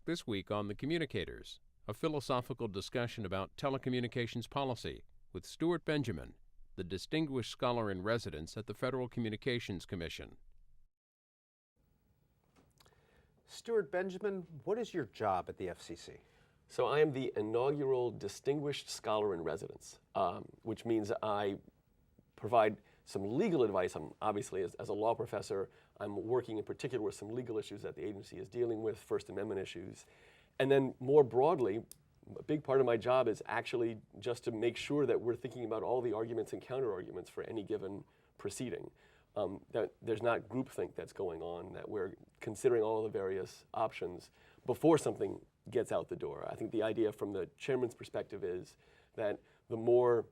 This week on the Communicators, a philosophical discussion about telecommunications policy with Stuart Benjamin, the distinguished scholar in residence at the Federal Communications Commission. Stuart Benjamin, what is your job at the FCC? So I am the inaugural Distinguished Scholar in Residence, which means I provide some legal advice. I'm obviously, as a law professor, I'm working in particular with some legal issues that the agency is dealing with, First Amendment issues. And then more broadly, a big part of my job is actually just to make sure that we're thinking about all the arguments and counter-arguments for any given proceeding. That there's not groupthink that's going on, that we're considering all the various options before something gets out the door. I think the idea from the chairman's perspective is that the more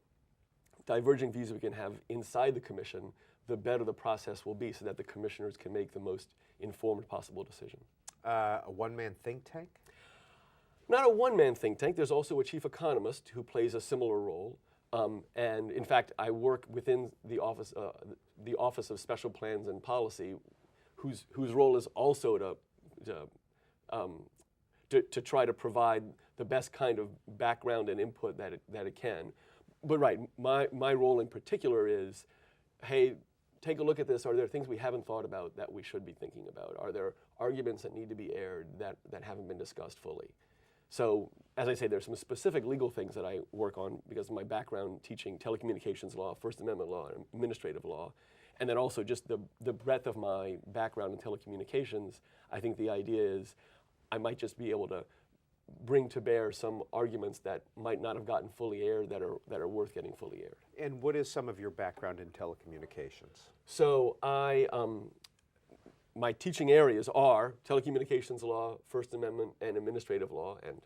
diverging views we can have inside the commission, the better the process will be so that the commissioners can make the most informed possible decision. A one-man think tank? Not a one-man think tank. There's also a chief economist who plays a similar role. And in fact, I work within the Office of Special Plans and Policy, whose role is also to try to provide the best kind of background and input that it can. But right, my role in particular is, hey, take a look at this. Are there things we haven't thought about that we should be thinking about? Are there arguments that need to be aired that haven't been discussed fully? So, as I say, there's some specific legal things that I work on because of my background teaching telecommunications law, First Amendment law, and administrative law. And then also just the breadth of my background in telecommunications, I think the idea is I might just be able to bring to bear some arguments that might not have gotten fully aired that are worth getting fully aired. And what is some of your background in telecommunications? So my teaching areas are telecommunications law, First Amendment, and administrative law. And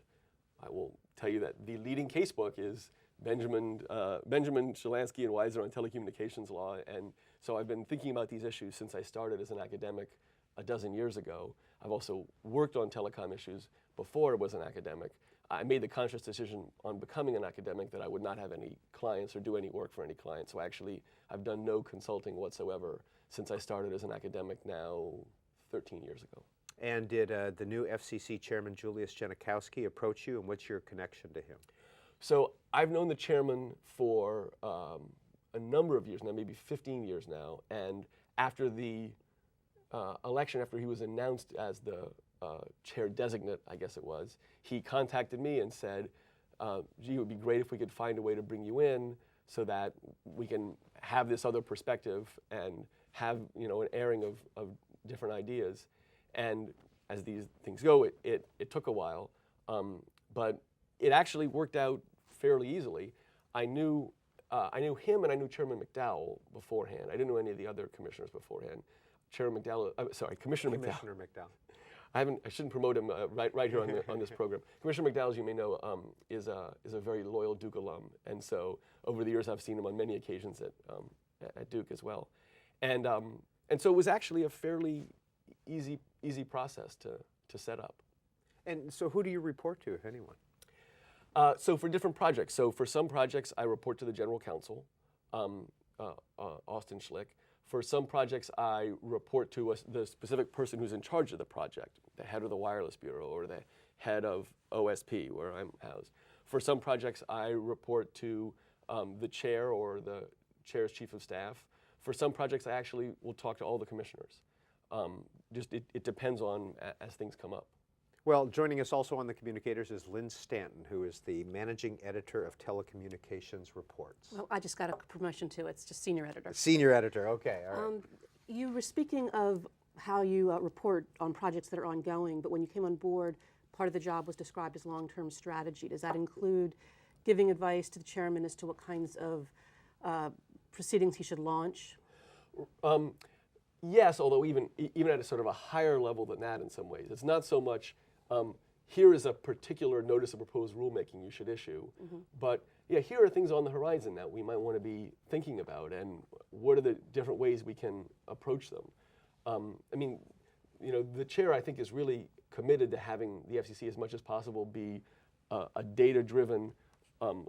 I will tell you that the leading casebook is Benjamin Shalansky and Weiser on telecommunications law. And so I've been thinking about these issues since I started as an academic a dozen years ago. I've also worked on telecom issues before I was an academic. I made the conscious decision on becoming an academic that I would not have any clients or do any work for any clients. So actually, I've done no consulting whatsoever since I started as an academic now 13 years ago. And did the new FCC chairman, Julius Janikowski, approach you, and what's your connection to him? So I've known the chairman for a number of years now, maybe 15 years now, and after the election, after he was announced as the chair designate, I guess it was, he contacted me and said, gee, it would be great if we could find a way to bring you in so that we can have this other perspective and have an airing of different ideas. And as these things go, it took a while, but it actually worked out fairly easily. I knew him and I knew Chairman McDowell beforehand. I didn't know any of the other commissioners beforehand. Commissioner McDowell. I shouldn't promote him right here on this program. Commissioner McDowell, as you may know, is a very loyal Duke alum, and so over the years I've seen him on many occasions at Duke as well, and so it was actually a fairly easy process to set up. And so who do you report to, if anyone? So for different projects. So for some projects I report to the General Counsel, Austin Schlick. For some projects, I report to the specific person who's in charge of the project, the head of the Wireless Bureau or the head of OSP, where I'm housed. For some projects, I report to the chair or the chair's chief of staff. For some projects, I actually will talk to all the commissioners. It depends on as things come up. Well, joining us also on the Communicators is Lynn Stanton, who is the managing editor of Telecommunications Reports. Well, I just got a promotion too. It's just senior editor. Senior editor, okay, all right. You were speaking of how you report on projects that are ongoing, but when you came on board, part of the job was described as long-term strategy. Does that include giving advice to the chairman as to what kinds of proceedings he should launch? Yes, although even at a sort of a higher level than that in some ways. It's not so much here is a particular notice of proposed rulemaking you should issue, but yeah, here are things on the horizon that we might want to be thinking about, and what are the different ways we can approach them. I mean, the chair I think is really committed to having the FCC as much as possible be a data-driven,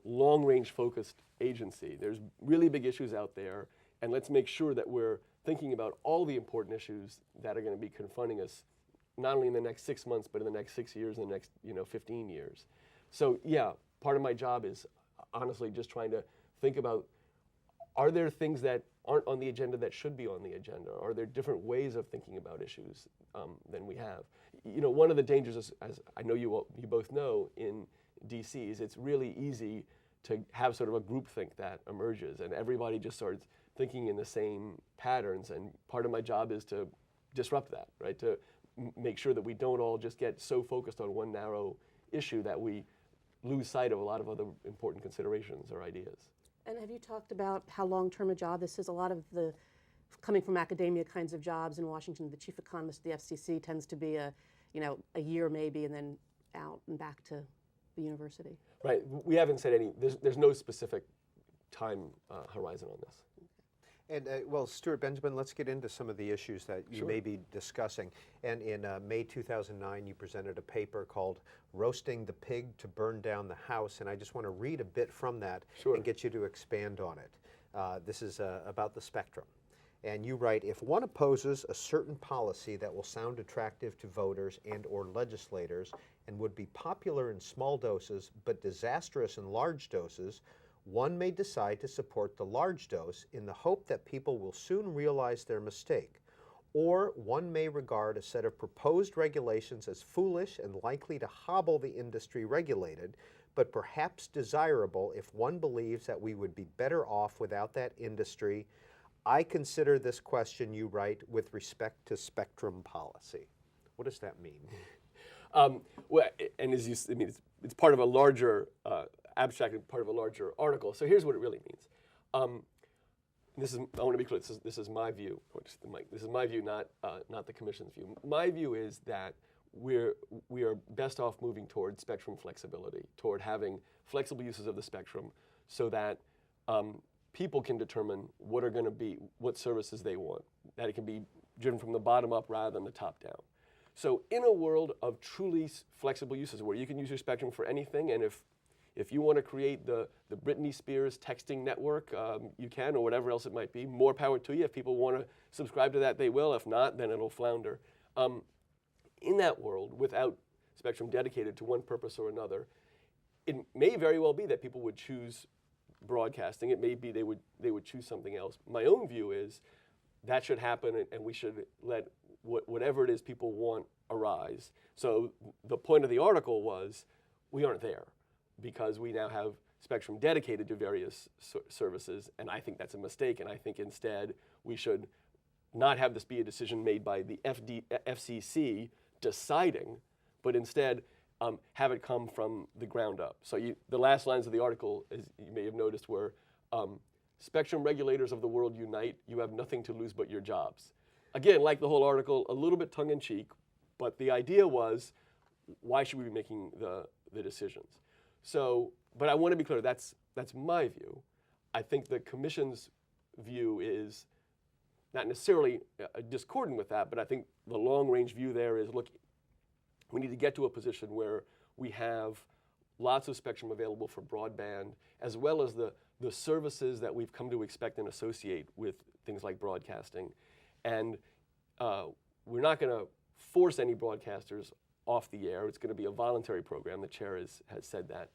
long-range focused agency. There's really big issues out there, and let's make sure that we're thinking about all the important issues that are going to be confronting us not only in the next 6 months, but in the next 6 years, and the next 15 years. So yeah, part of my job is honestly just trying to think about, are there things that aren't on the agenda that should be on the agenda? Are there different ways of thinking about issues than we have? One of the dangers, as I know you both know, in DC is it's really easy to have sort of a groupthink that emerges, and everybody just starts thinking in the same patterns. And part of my job is to disrupt that, right? To make sure that we don't all just get so focused on one narrow issue that we lose sight of a lot of other important considerations or ideas. And have you talked about how long-term a job this is? A lot of the coming from academia kinds of jobs in Washington, the chief economist of the FCC tends to be a year maybe, and then out and back to the university. Right. We haven't said there's no specific time horizon on this. And well, Stuart Benjamin, let's get into some of the issues that you may be discussing. And in May 2009, you presented a paper called "Roasting the Pig to Burn Down the House," and I just want to read a bit from that and get you to expand on it. This is about the spectrum. And you write, "If one opposes a certain policy that will sound attractive to voters and/or legislators and would be popular in small doses but disastrous in large doses, one may decide to support the large dose in the hope that people will soon realize their mistake. Or one may regard a set of proposed regulations as foolish and likely to hobble the industry regulated, but perhaps desirable if one believes that we would be better off without that industry. I consider this question," you write, "with respect to spectrum policy." What does that mean? Well, and as it's part of a larger abstract and part of a larger article. So here's what it really means. I want to be clear. This is my view. This is my view, not the Commission's view. My view is that we are best off moving toward spectrum flexibility, toward having flexible uses of the spectrum, so that people can determine what services they want. That it can be driven from the bottom up rather than the top down. So in a world of truly flexible uses, where you can use your spectrum for anything, and if you want to create the Britney Spears texting network, you can, or whatever else it might be, more power to you. If people want to subscribe to that, they will. If not, then it'll flounder. In that world, without spectrum dedicated to one purpose or another, it may very well be that people would choose broadcasting. It may be they would choose something else. My own view is that should happen, and we should let whatever it is people want arise. So the point of the article was, we aren't there, because we now have spectrum dedicated to various services, and I think that's a mistake, and I think instead we should not have this be a decision made by the FCC deciding, but instead have it come from the ground up. So the last lines of the article, as you may have noticed, were, "Spectrum regulators of the world unite, you have nothing to lose but your jobs." Again, like the whole article, a little bit tongue-in-cheek, but the idea was, why should we be making the decisions? So, but I want to be clear, that's my view. I think the Commission's view is not necessarily discordant with that, but I think the long-range view there is, look, we need to get to a position where we have lots of spectrum available for broadband, as well as the services that we've come to expect and associate with things like broadcasting. And we're not going to force any broadcasters off the air. It's going to be a voluntary program. The chair has said that.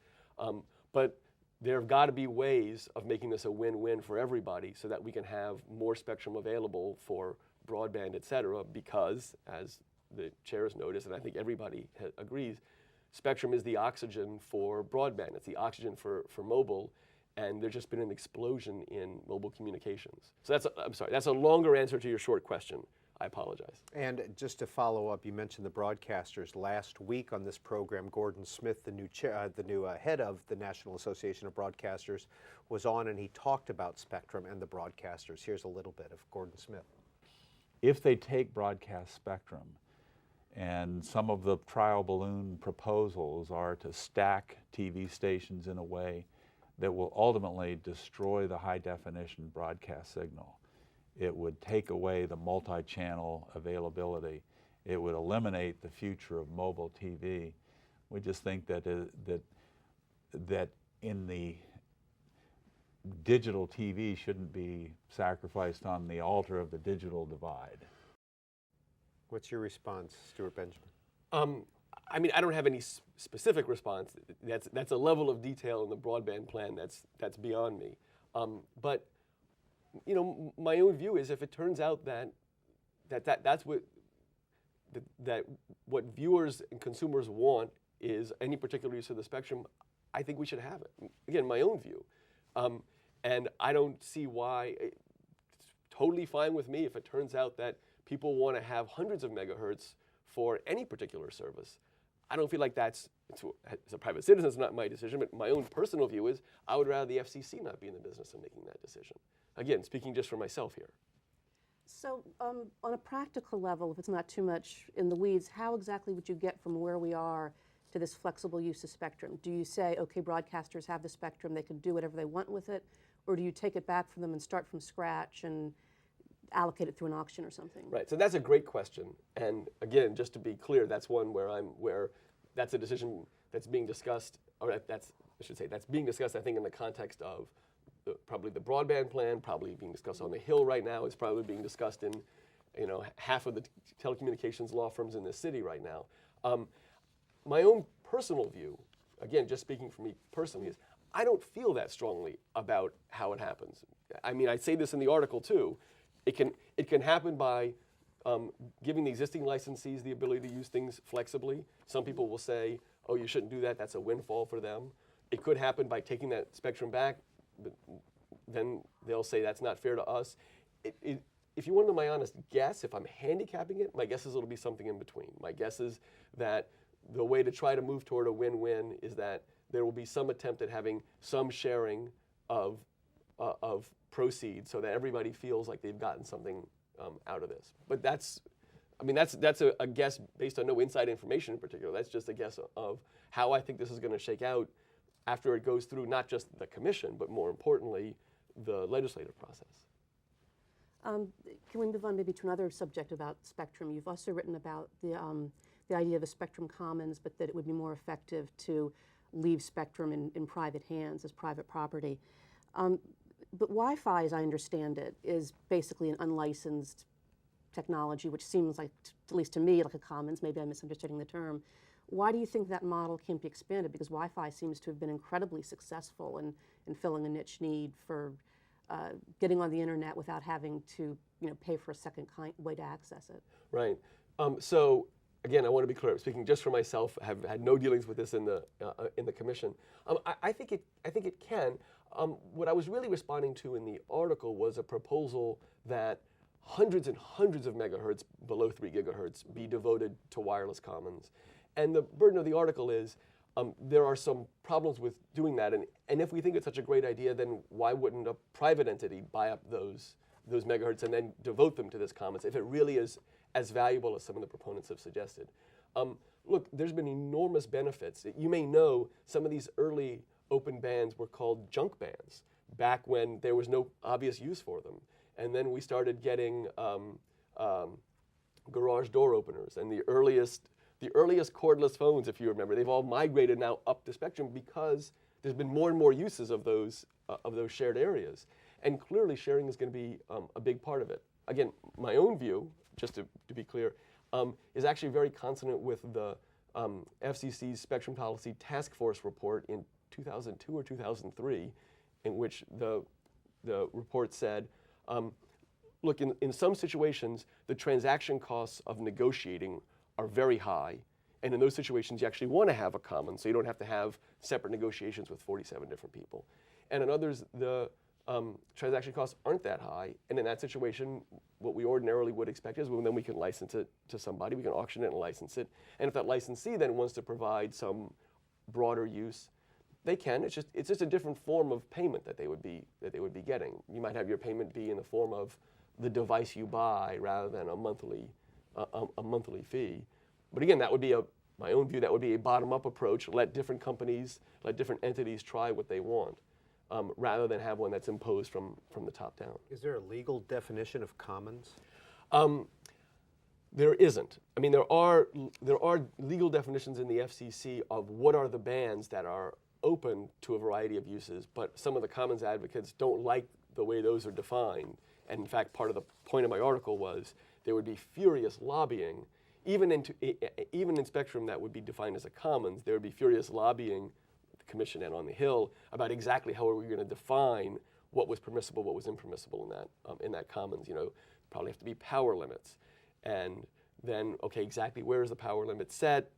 But there have got to be ways of making this a win-win for everybody, so that we can have more spectrum available for broadband, et cetera, because, as the chair has noticed, and I think everybody agrees, spectrum is the oxygen for broadband. It's the oxygen for mobile, and there's just been an explosion in mobile communications. So that's a longer answer to your short question. I apologize. And just to follow up, you mentioned the broadcasters. Last week on this program, Gordon Smith, the new head of the National Association of Broadcasters, was on, and he talked about spectrum and the broadcasters. Here's a little bit of Gordon Smith. If they take broadcast spectrum, and some of the trial balloon proposals are to stack TV stations in a way that will ultimately destroy the high-definition broadcast signal. It would take away the multi-channel availability. It would eliminate the future of mobile TV. We just think that in the digital TV shouldn't be sacrificed on the altar of the digital divide. What's your response, Stuart Benjamin? I mean, I don't have any specific response. That's a level of detail in the broadband plan that's beyond me. But you know, my own view is if it turns out that's what viewers and consumers want is any particular use of the spectrum, I think we should have it. Again, my own view. And I don't see why. It's totally fine with me if it turns out that people want to have hundreds of megahertz for any particular service. I don't feel like as a private citizen, it's not my decision, but my own personal view is I would rather the FCC not be in the business of making that decision. Again, speaking just for myself here. So on a practical level, if it's not too much in the weeds, how exactly would you get from where we are to this flexible use of spectrum? Do you say, okay, broadcasters have the spectrum, they can do whatever they want with it, or do you take it back from them and start from scratch and allocate it through an auction or something? Right, so that's a great question. And again, just to be clear, that's one where that's a decision that's being discussed, or that's being discussed, I think, in the context of probably the broadband plan, probably being discussed on the Hill right now. It's probably being discussed in, you know, half of the telecommunications law firms in the city right now. My own personal view, again, just speaking for me personally, is I don't feel that strongly about how it happens. I mean, I say this in the article too. It can happen by giving the existing licensees the ability to use things flexibly. Some people will say, oh, you shouldn't do that. That's a windfall for them. It could happen by taking that spectrum back. But then they'll say that's not fair to us. If you want to know my honest guess, if I'm handicapping it, my guess is it'll be something in between. My guess is that the way to try to move toward a win-win is that there will be some attempt at having some sharing of proceeds so that everybody feels like they've gotten something out of this. But that's a guess based on no inside information in particular. That's just a guess of how I think this is going to shake out after it goes through not just the commission, but more importantly, the legislative process. Can we move on maybe to another subject about spectrum? You've also written about the idea of a spectrum commons, but that it would be more effective to leave spectrum in private hands as private property. But Wi-Fi, as I understand it, is basically an unlicensed technology, which seems like, at least to me, like a commons. Maybe I'm misunderstanding the term. Why do you think that model can't be expanded? Because Wi-Fi seems to have been incredibly successful in filling a niche need for getting on the internet without having to pay for a second way to access it. Right. So again, I want to be clear. Speaking just for myself, I have had no dealings with this in the commission. I think it can. What I was really responding to in the article was a proposal that hundreds and hundreds of megahertz below 3 gigahertz be devoted to wireless commons. And the burden of the article is there are some problems with doing that. And if we think it's such a great idea, then why wouldn't a private entity buy up those megahertz and then devote them to this commons if it really is as valuable as some of the proponents have suggested? Look, there's been enormous benefits. You may know some of these early open bands were called junk bands back when there was no obvious use for them. And then we started getting garage door openers and the earliest cordless phones, if you remember. They've all migrated now up the spectrum because there's been more and more uses of those shared areas. And clearly sharing is going to be a big part of it. Again, my own view, just to be clear, is actually very consonant with the FCC's Spectrum Policy Task Force report in 2002 or 2003, in which the report said, look, in some situations, the transaction costs of negotiating are very high. And in those situations, you actually want to have a common, so you don't have to have separate negotiations with 47 different people. And in others, the transaction costs aren't that high. And in that situation, what we ordinarily would expect is, well, then we can license it to somebody, we can auction it and license it. And if that licensee then wants to provide some broader use, they can. It's just a different form of payment that they would be getting. You might have your payment be in the form of the device you buy rather than a monthly fee. But again, that would be my own view, that would be a bottom-up approach. Let different companies, let different entities try what they want, rather than have one that's imposed from the top down. Is there a legal definition of commons? There isn't. I mean, there are legal definitions in the FCC of what are the bands that are open to a variety of uses, but some of the commons advocates don't like the way those are defined. And in fact, part of the point of my article was there would be furious lobbying. Even in spectrum that would be defined as a commons, there would be furious lobbying, the commission and on the Hill, about exactly how are we going to define what was permissible, what was impermissible in that commons. You know, probably have to be power limits, and then okay, exactly where is the power limit set?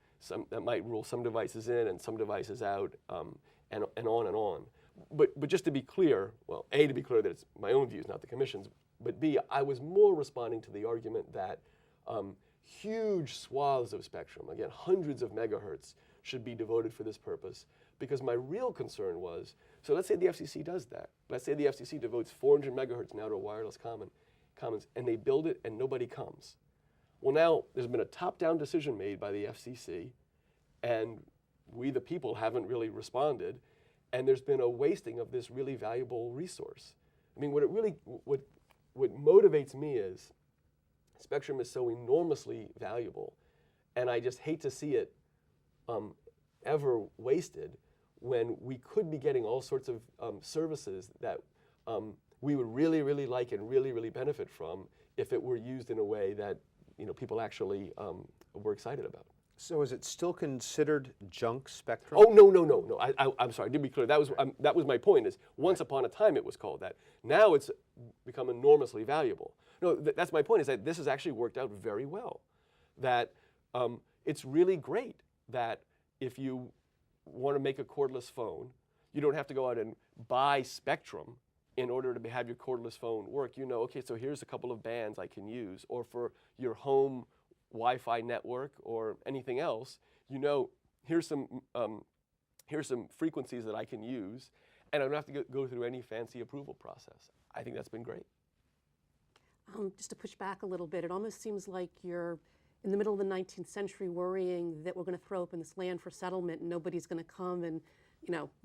That might rule some devices in and some devices out, and on and on. But just to be clear, well, A, to be clear that it's my own views, not the commission's, but B, I was more responding to the argument that huge swaths of spectrum, again, hundreds of megahertz, should be devoted for this purpose, because my real concern was, so let's say the FCC does that. Let's say the FCC devotes 400 megahertz now to a wireless commons, and they build it and nobody comes. Well, now there's been a top-down decision made by the FCC, and we, the people, haven't really responded, and there's been a wasting of this really valuable resource. I mean, what motivates me is spectrum is so enormously valuable, and I just hate to see it ever wasted when we could be getting all sorts of services that we would really, really like and really, really benefit from if it were used in a way that people actually were excited about. So is it still considered junk spectrum? Oh, no. I'm sorry, to be clear, that was my point, is once upon a time it was called that. Now it's become enormously valuable. No, that's my point, is that this has actually worked out very well. That it's really great that if you want to make a cordless phone, you don't have to go out and buy spectrum in order to have your cordless phone work. Okay, so here's a couple of bands I can use, or for your home Wi-Fi network or anything else, here's some frequencies that I can use, and I don't have to go through any fancy approval process. I think that's been great. Just to push back a little bit, it almost seems like you're in the middle of the 19th century worrying that we're going to throw open this land for settlement and nobody's going to come and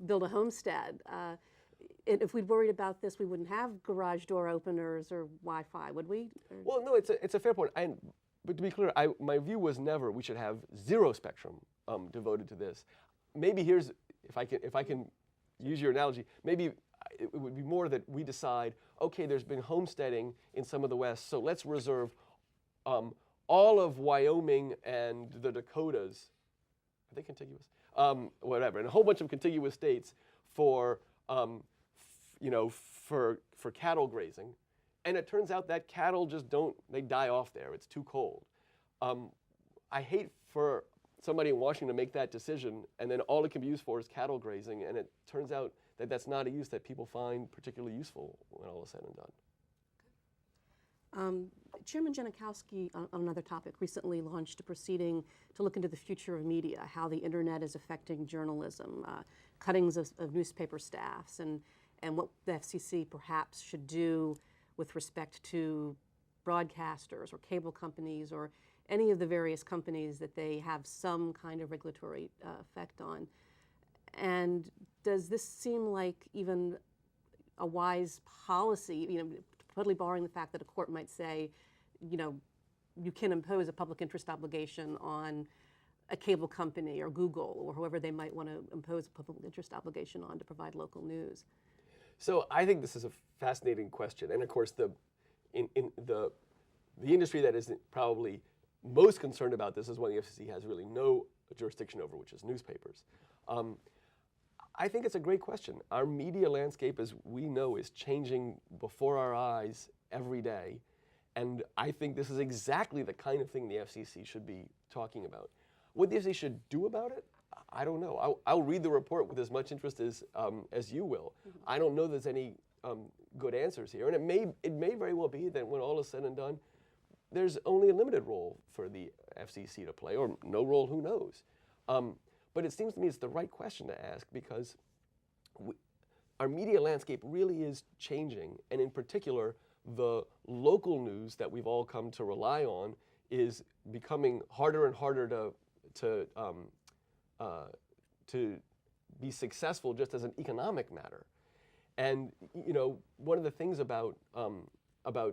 build a homestead. If we'd worried about this, we wouldn't have garage door openers or Wi-Fi, would we? Well, no, it's a fair point. But to be clear, my view was never we should have zero spectrum devoted to this. Maybe here's, if I can use your analogy, maybe it would be more that we decide, okay, there's been homesteading in some of the West, so let's reserve all of Wyoming and the Dakotas, are they contiguous? Whatever, and a whole bunch of contiguous states for cattle grazing. And it turns out that cattle just they die off there. It's too cold. I hate for somebody in Washington to make that decision, and then all it can be used for is cattle grazing, and it turns out that that's not a use that people find particularly useful when all is said and done. Chairman Janikowski, on another topic, recently launched a proceeding to look into the future of media, how the internet is affecting journalism, cuttings of newspaper staffs, and what the FCC perhaps should do with respect to broadcasters or cable companies or any of the various companies that they have some kind of regulatory effect on. And does this seem like even a wise policy, totally barring the fact that a court might say, you can impose a public interest obligation on a cable company or Google or whoever they might want to impose a public interest obligation on to provide local news? So I think this is a fascinating question, and of course the industry that is probably most concerned about this is one the FCC has really no jurisdiction over, which is newspapers. I think it's a great question. Our media landscape, as we know, is changing before our eyes every day, and I think this is exactly the kind of thing the FCC should be talking about. What the FCC should do about it, I don't know. I'll read the report with as much interest as you will. Mm-hmm. I don't know there's any good answers here, and it may very well be that when all is said and done, there's only a limited role for the FCC to play, or no role, who knows. But it seems to me it's the right question to ask, because our media landscape really is changing, and in particular, the local news that we've all come to rely on is becoming harder and harder to be successful just as an economic matter. And one of the things about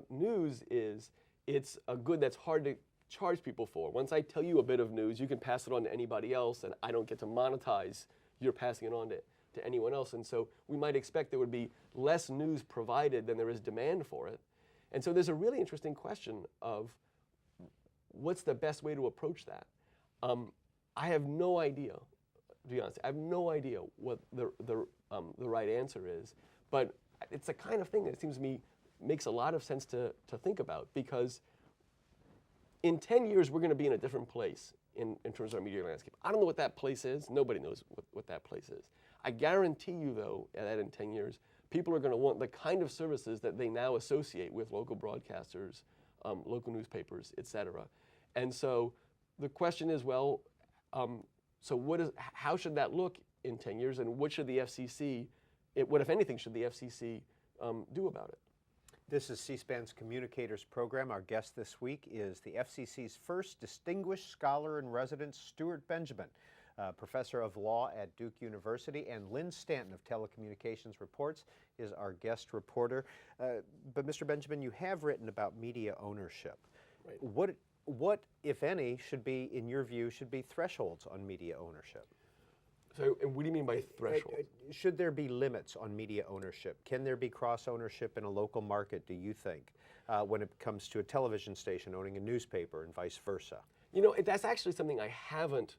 news is it's a good that's hard to charge people for. Once I tell you a bit of news, you can pass it on to anybody else, and I don't get to monetize your passing it on to anyone else. And so we might expect there would be less news provided than there is demand for it. And so there's a really interesting question of what's the best way to approach that? I have no idea, to be honest. I have no idea what the right answer is, but it's the kind of thing that it seems to me makes a lot of sense to think about, because in 10 years, we're going to be in a different place in terms of our media landscape. I don't know what that place is. Nobody knows what that place is. I guarantee you, though, that in 10 years, people are going to want the kind of services that they now associate with local broadcasters, local newspapers, et cetera. And so the question is, well, how should that look in 10 years, and what should the FCC, what if anything should the FCC do about it? This is C-SPAN's Communicators program. Our guest this week is the FCC's first Distinguished Scholar in Residence, Stuart Benjamin, Professor of Law at Duke University, and Lynn Stanton of Telecommunications Reports is our guest reporter. But Mr. Benjamin, you have written about media ownership. Right. What, if any, should be, in your view, should be thresholds on media ownership? So, and what do you mean by threshold? Should there be limits on media ownership? Can there be cross-ownership in a local market, do you think, when it comes to a television station owning a newspaper and vice versa? You know, that's actually something I haven't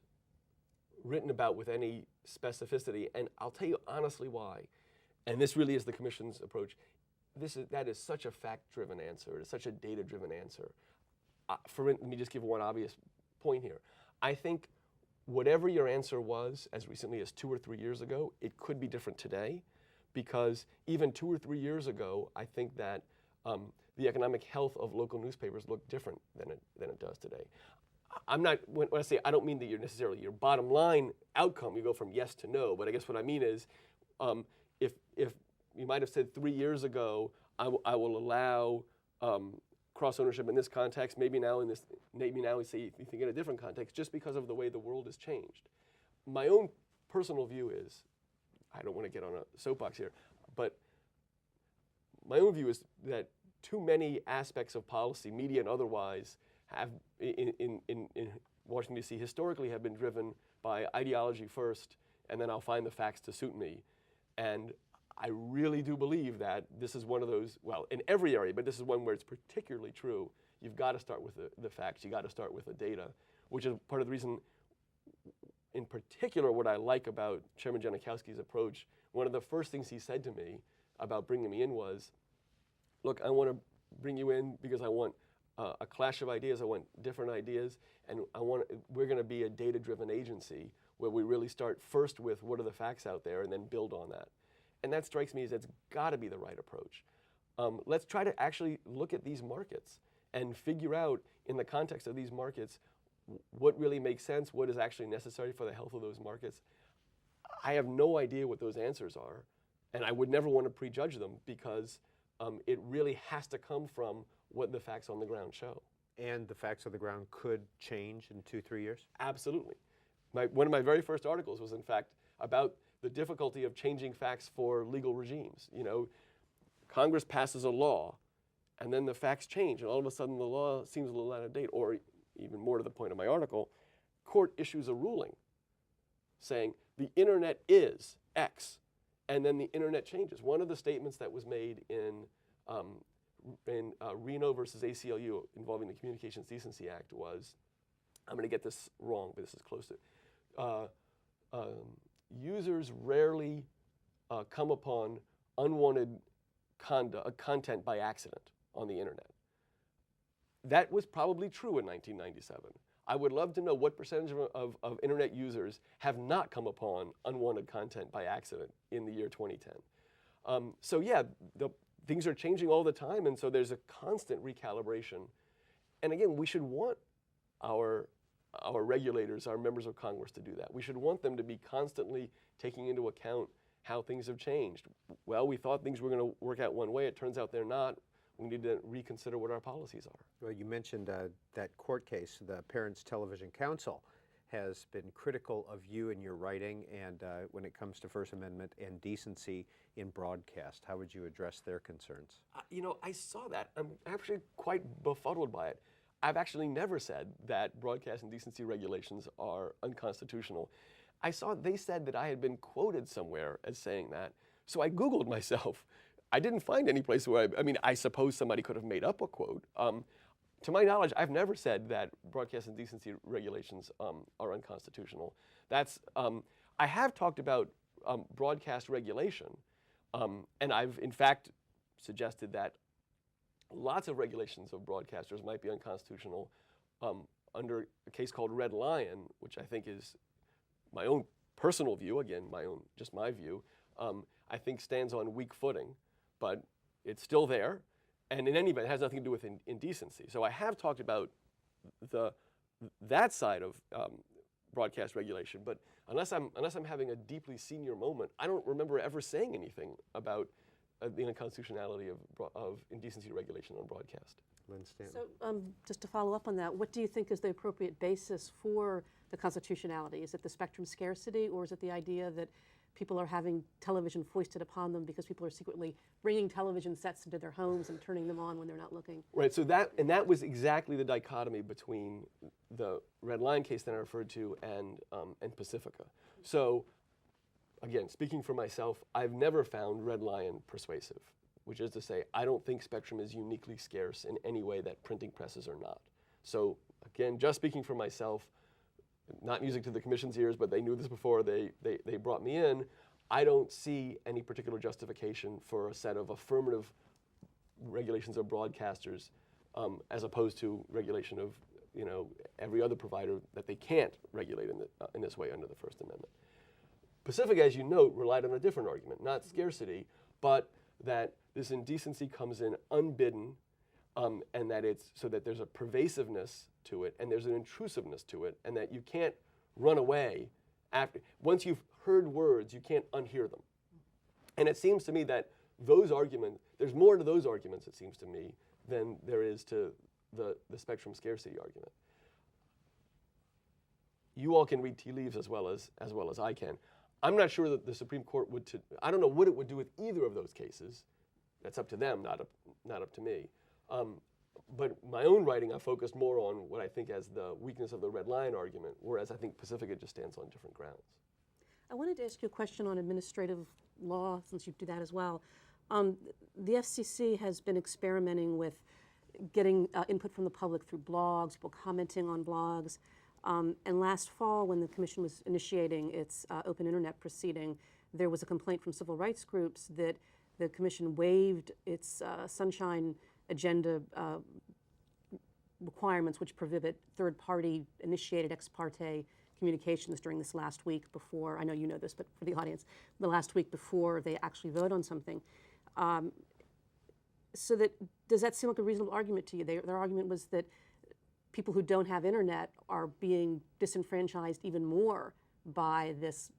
written about with any specificity, and I'll tell you honestly why. And this really is the Commission's approach. That is such a fact-driven answer. It is such a data-driven answer. Let me just give one obvious point here. I think whatever your answer was as recently as 2 or 3 years ago, it could be different today, because even 2 or 3 years ago, I think that the economic health of local newspapers looked different than it does today. I'm not, when I say, I don't mean that you're necessarily your bottom line outcome, you go from yes to no, but I guess what I mean is, if you might have said 3 years ago, I will allow cross-ownership in this context, maybe now we say you think in a different context, just because of the way the world has changed. My own personal view is, I don't want to get on a soapbox here, but my own view is that too many aspects of policy, media and otherwise, have in Washington, D.C. historically have been driven by ideology first, and then I'll find the facts to suit me. And I really do believe that this is one of those, well, in every area, but this is one where it's particularly true. You've got to start with the facts. You got to start with the data, which is part of the reason, in particular, what I like about Chairman Janikowski's approach. One of the first things he said to me about bringing me in was, look, I want to bring you in because I want a clash of ideas. I want different ideas, and we're going to be a data-driven agency where we really start first with what are the facts out there and then build on that. And that strikes me as it's got to be the right approach. Let's try to actually look at these markets and figure out, in the context of these markets, what really makes sense, what is actually necessary for the health of those markets. I have no idea what those answers are, and I would never want to prejudge them, because it really has to come from what the facts on the ground show. And the facts on the ground could change in 2-3 years? Absolutely. One of my very first articles was, in fact, about the difficulty of changing facts for legal regimes. You know, Congress passes a law, and then the facts change, and all of a sudden the law seems a little out of date. Or even more to the point of my article, court issues a ruling saying the internet is X, and then the internet changes. One of the statements that was made in Reno versus ACLU involving the Communications Decency Act was, I'm going to get this wrong, but this is close to users rarely come upon unwanted content by accident on the internet. That was probably true in 1997. I would love to know what percentage of internet users have not come upon unwanted content by accident in the year 2010. So yeah, things are changing all the time, and so there's a constant recalibration. And again, we should want our regulators, our members of Congress, to do that. We should want them to be constantly taking into account how things have changed. Well, we thought things were going to work out one way. It turns out they're not. We need to reconsider what our policies are. Well, you mentioned that court case. The Parents Television Council has been critical of you and your writing, and when it comes to First Amendment and decency in broadcast. How would you address their concerns? You know, I saw that. I'm actually quite befuddled by it. I've actually never said that broadcast and decency regulations are unconstitutional. I saw they said that I had been quoted somewhere as saying that, so I Googled myself. I didn't find any place where I mean, I suppose somebody could have made up a quote. to my knowledge, I've never said that broadcast indecency regulations are unconstitutional. I have talked about broadcast regulation, and I've in fact suggested that lots of regulations of broadcasters might be unconstitutional under a case called Red Lion, which I think is my own personal view, again, just my view, I think stands on weak footing, but it's still there. And in any event, it has nothing to do with indecency. So I have talked about that side of broadcast regulation, but unless I'm having a deeply senior moment, I don't remember ever saying anything about the unconstitutionality of indecency regulation on broadcast. Lynn Stanton. So just to follow up on that, what do you think is the appropriate basis for the constitutionality? Is it the spectrum scarcity, or is it the idea that people are having television foisted upon them because people are secretly bringing television sets into their homes and turning them on when they're not looking? Right, so that was exactly the dichotomy between the Red Lion case that I referred to and Pacifica. So again, speaking for myself, I've never found Red Lion persuasive, which is to say, I don't think spectrum is uniquely scarce in any way that printing presses are not. So again, just speaking for myself, not music to the Commission's ears, but they knew this before they brought me in, I don't see any particular justification for a set of affirmative regulations of broadcasters as opposed to regulation of every other provider that they can't regulate in this way under the First Amendment. Pacifica, as you note, relied on a different argument, not scarcity, but that this indecency comes in unbidden, and that it's so that there's a pervasiveness to it and there's an intrusiveness to it, and that you can't run away after. Once you've heard words, you can't unhear them. And it seems to me that those arguments, there's more to those arguments, it seems to me, than there is to the spectrum scarcity argument. You all can read tea leaves as well as I can. I'm not sure that the Supreme Court I don't know what it would do with either of those cases. That's up to them, not up to me. But my own writing, I focused more on what I think as the weakness of the Red Lion argument, whereas I think Pacifica just stands on different grounds. I wanted to ask you a question on administrative law, since you do that as well. The FCC has been experimenting with getting input from the public through blogs, people commenting on blogs. And last fall, when the Commission was initiating its open internet proceeding, there was a complaint from civil rights groups that the Commission waived its Sunshine Agenda requirements, which prohibit third-party initiated ex parte communications during this last week before, I know you know this, but for the audience, the last week before they actually vote on something. So does that seem like a reasonable argument to you? Their argument was that people who don't have internet are being disenfranchised even more by this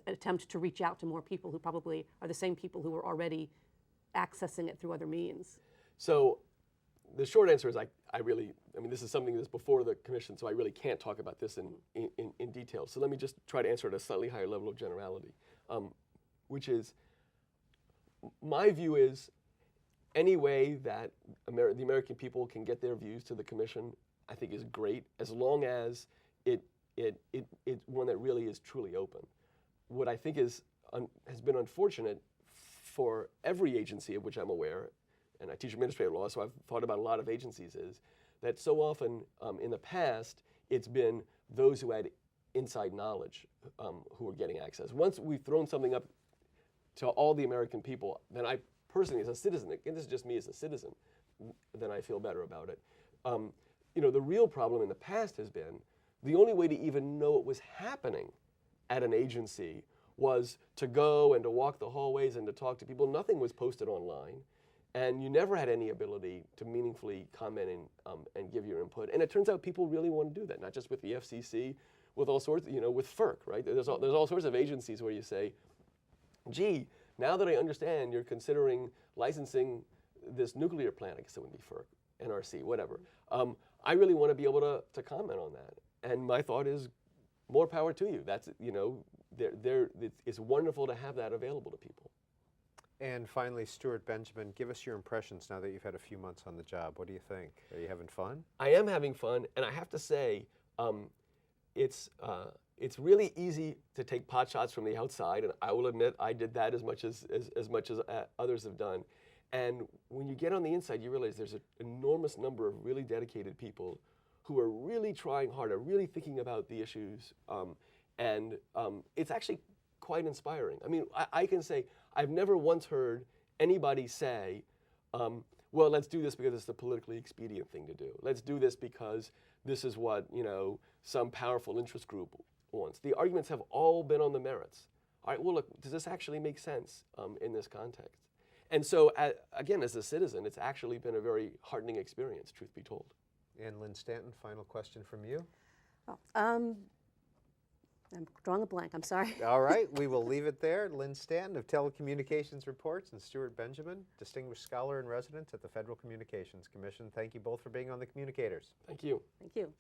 attempt to reach out to more people who probably are the same people who are already accessing it through other means. So the short answer is I mean, this is something that's before the Commission, so I really can't talk about this in detail. So let me just try to answer at a slightly higher level of generality, which is, my view is any way that the American people can get their views to the Commission, I think is great, as long as it's one that really is truly open. What I think has been unfortunate for every agency of which I'm aware, and I teach administrative law, so I've thought about a lot of agencies, is that so often in the past, it's been those who had inside knowledge who are getting access. Once we've thrown something up to all the American people, then I personally, as a citizen, and this is just me as a citizen, then I feel better about it. The real problem in the past has been the only way to even know what was happening at an agency was to go and to walk the hallways and to talk to people. Nothing was posted online, and you never had any ability to meaningfully comment and give your input. And it turns out people really want to do that, not just with the FCC, with all sorts, with FERC, right? There's all sorts of agencies where you say, gee, now that I understand you're considering licensing this nuclear plant, I guess it would be FERC, NRC, whatever. I really want to be able to comment on that. And my thought is, more power to you. That's, it's wonderful to have that available to people. And finally, Stuart Benjamin, give us your impressions now that you've had a few months on the job. What do you think? Are you having fun? I am having fun, and I have to say, it's really easy to take pot shots from the outside, and I will admit I did that as much as others have done. And when you get on the inside, you realize there's an enormous number of really dedicated people who are really trying hard, are really thinking about the issues, and it's actually quite inspiring. I mean, I can say I've never once heard anybody say, well, let's do this because it's the politically expedient thing to do. Let's do this because this is what, you know, some powerful interest group wants. The arguments have all been on the merits. All right, well, look, does this actually make sense in this context? And so, again, as a citizen, it's actually been a very heartening experience, truth be told. And Lynn Stanton, final question from you. Well, I'm drawing a blank, I'm sorry. All right, we will leave it there. Lynn Stanton of Telecommunications Reports and Stuart Benjamin, Distinguished Scholar in Residence at the Federal Communications Commission. Thank you both for being on the Communicators. Thank you. Thank you.